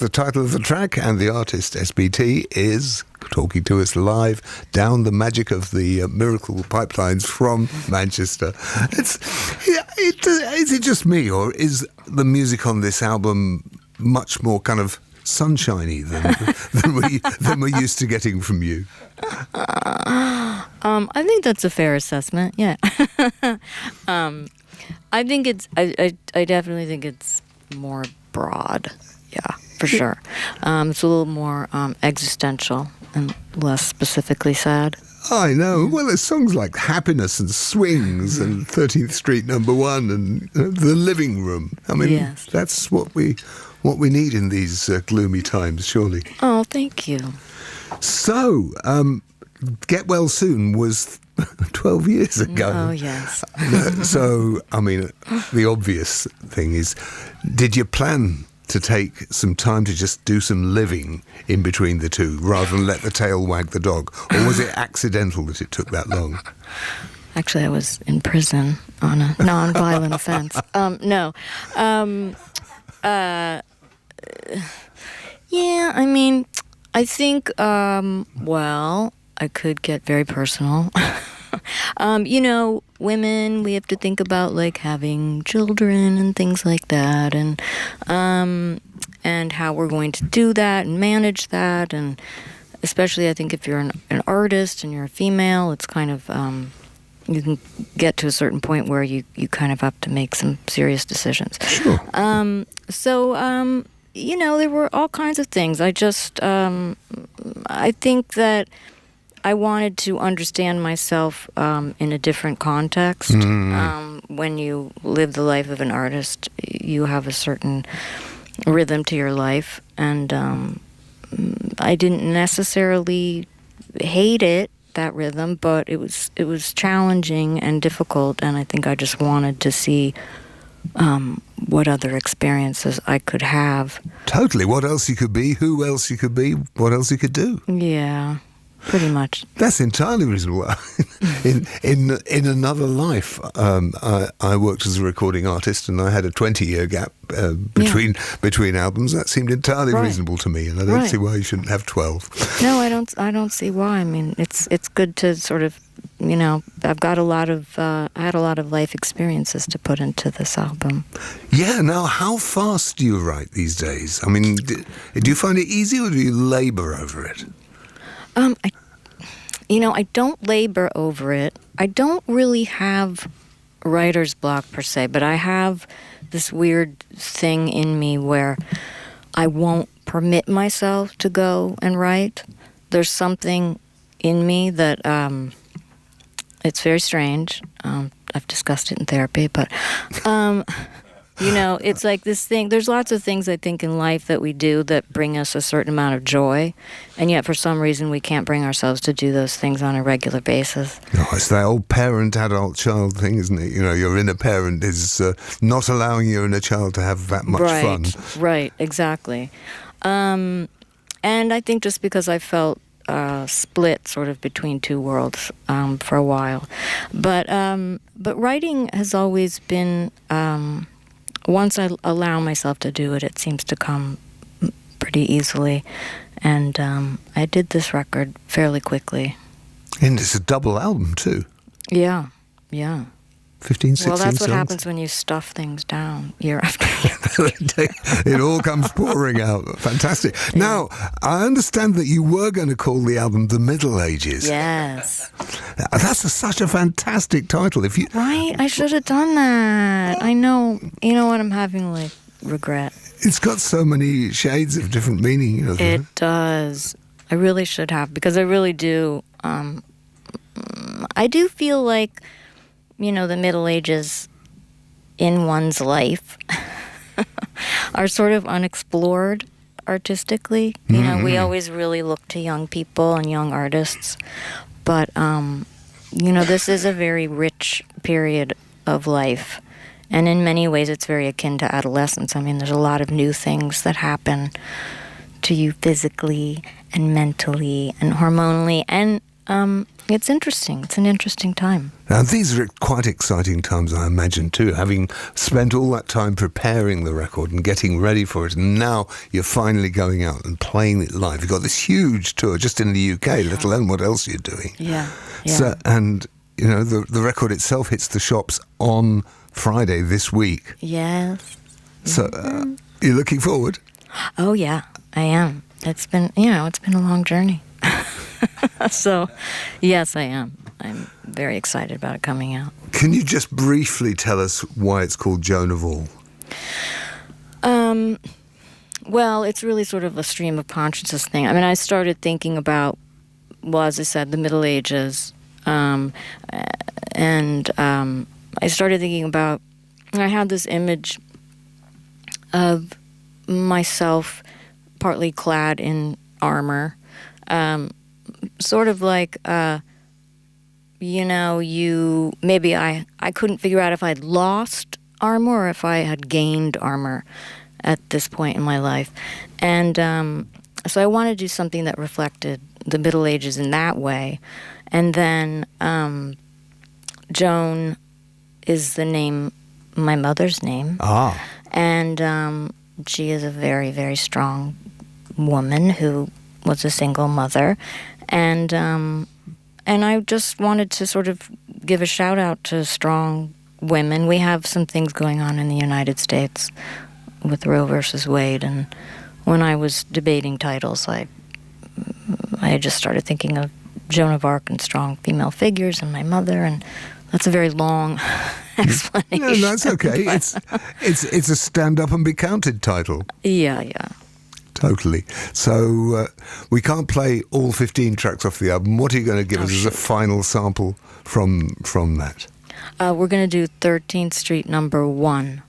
The title of the track and the artist SBT is talking to us live down the magic of the miracle pipelines from Manchester. Is it just me, or is the music on this album much more kind of sunshiny than we're used to getting from you? I think that's a fair assessment. Yeah. I think it's. I definitely think it's more broad. Yeah, for sure. It's a little more existential and less specifically sad. I know. Well, there's songs like Happiness and Swings and 13th Street Number 1 and The Living Room. I mean, yes. That's what we need in these gloomy times, surely. Oh, thank you. So, Get Well Soon was 12 years ago. Oh, yes. So, I mean, the obvious thing is, did you plan to take some time to just do some living in between the two rather than let the tail wag the dog? Or was it accidental that it took that long? Actually, I was in prison on a non-violent offense. No. Yeah, I mean, I think, well, I could get very personal. Women, we have to think about like having children and things like that, and how we're going to do that and manage that, and especially I think if you're an artist and you're a female, it's kind of you can get to a certain point where you kind of have to make some serious decisions. Sure. There were all kinds of things. I just I think that I wanted to understand myself in a different context. When you live the life of an artist, you have a certain rhythm to your life, and I didn't necessarily hate it, that rhythm, but it was challenging and difficult, and I think I just wanted to see what other experiences I could have. Totally. What else you could be, who else you could be, what else you could do. Yeah. Pretty much. That's entirely reasonable. in another life, I worked as a recording artist, and I had a 20-year gap between albums. That seemed entirely reasonable to me, and I don't see why you shouldn't have 12. No, I don't see why. I mean, it's good to sort of, I've got I had a lot of life experiences to put into this album. Yeah. Now, how fast do you write these days? I mean, do you find it easy, or do you labor over it? I don't labor over it. I don't really have writer's block per se, but I have this weird thing in me where I won't permit myself to go and write. There's something in me that it's very strange. I've discussed it in therapy, but it's like this thing. There's lots of things I think in life that we do that bring us a certain amount of joy, and yet for some reason we can't bring ourselves to do those things on a regular basis. No, it's that old parent, adult, child thing, isn't it? Your inner parent is not allowing your inner child to have that much fun. Right, exactly. And I think just because I felt split sort of between two worlds for a while. But writing has always been... once I allow myself to do it, it seems to come pretty easily. And I did this record fairly quickly. And it's a double album, too. Yeah. 15, 16 Well, that's songs. what happens when you stuff things down year after year. It all comes pouring out. Fantastic. Yeah. Now, I understand that you were going to call the album The Middle Ages. Yes. That's such a fantastic title. Right? I should have done that. I know. You know what? I'm having, regret. It's got so many shades of different meaning. It does. I really should have, because I really do. I do feel like... the Middle Ages in one's life are sort of unexplored artistically. We always really look to young people and young artists. But, this is a very rich period of life. And in many ways, it's very akin to adolescence. I mean, there's a lot of new things that happen to you physically and mentally and hormonally. And it's interesting. It's an interesting time. Now, these are quite exciting times, I imagine, too, having spent all that time preparing the record and getting ready for it, and now you're finally going out and playing it live. You've got this huge tour just in the UK, let alone what else you're doing. Yeah. So, and, you know, the record itself hits the shops on Friday this week. Yes. So, you're looking forward? Oh, yeah, I am. It's been a long journey. So, yes, I am. I'm very excited about it coming out. Can you just briefly tell us why it's called Joan of All? Well, it's really sort of a stream of consciousness thing. I mean, I started thinking about, well, as I said, the Middle Ages. I started thinking about, I had this image of myself partly clad in armor, sort of like, maybe I couldn't figure out if I'd lost armor or if I had gained armor at this point in my life. And so I wanted to do something that reflected the Middle Ages in that way. And then Joan is the name, my mother's name. Ah. And she is a very, very strong woman who was a single mother. And I just wanted to sort of give a shout out to strong women. We have some things going on in the United States with Roe versus Wade. And when I was debating titles, I just started thinking of Joan of Arc and strong female figures and my mother, and that's a very long explanation. No, that's okay. It's a stand up and be counted title. Yeah. Totally. So we can't play all 15 tracks off the album. What are you going to give us as a final sample from that? We're going to do 13th Street Number 1.